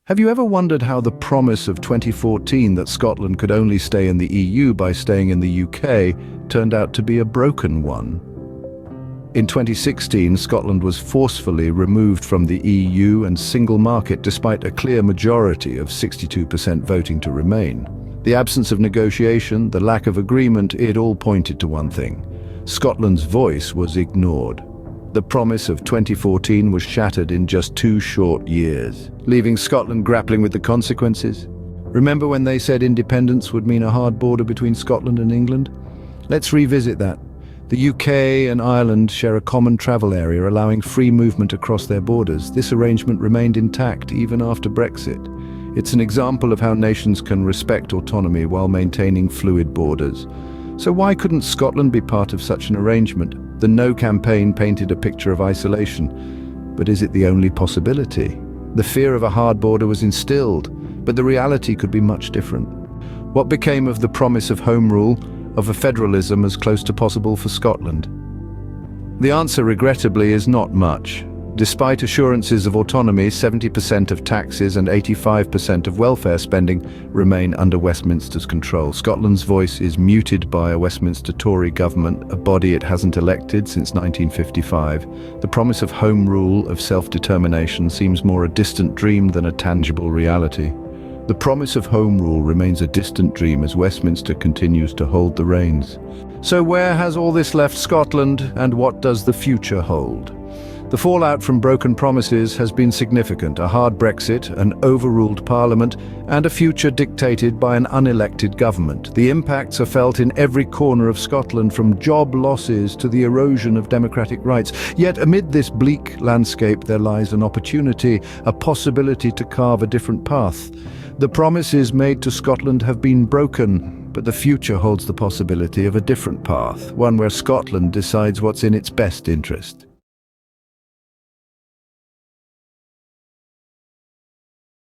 Have you ever wondered how the promise of 2014 that Scotland could only stay in the EU by staying in the UK turned out to be a broken one? In 2016, Scotland was forcefully removed from the EU and single market despite a clear majority of 62% voting to remain. The absence of negotiation, the lack of agreement, it all pointed to one thing: Scotland's voice was ignored. The promise of 2014 was shattered in just 2 short years, leaving Scotland grappling with the consequences. Remember when they said independence would mean a hard border between Scotland and England? Let's revisit that. The UK and Ireland share a common travel area, allowing free movement across their borders. This arrangement remained intact even after Brexit. It's an example of how nations can respect autonomy while maintaining fluid borders. So why couldn't Scotland be part of such an arrangement? The No campaign painted a picture of isolation. But is it the only possibility? The fear of a hard border was instilled, but the reality could be much different. What became of the promise of home rule, of a federalism as close to possible for Scotland? The answer, regrettably, is not much. Despite assurances of autonomy, 70% of taxes and 85% of welfare spending remain under Westminster's control. Scotland's voice is muted by a Westminster Tory government, a body it hasn't elected since 1955. The promise of home rule, of self-determination, seems more a distant dream than a tangible reality. The promise of home rule remains a distant dream as Westminster continues to hold the reins. So where has all this left Scotland, and what does the future hold? The fallout from broken promises has been significant: a hard Brexit, an overruled parliament, and a future dictated by an unelected government. The impacts are felt in every corner of Scotland, from job losses to the erosion of democratic rights. Yet amid this bleak landscape there lies an opportunity, a possibility to carve a different path. The promises made to Scotland have been broken, but the future holds the possibility of a different path, one where Scotland decides what's in its best interest.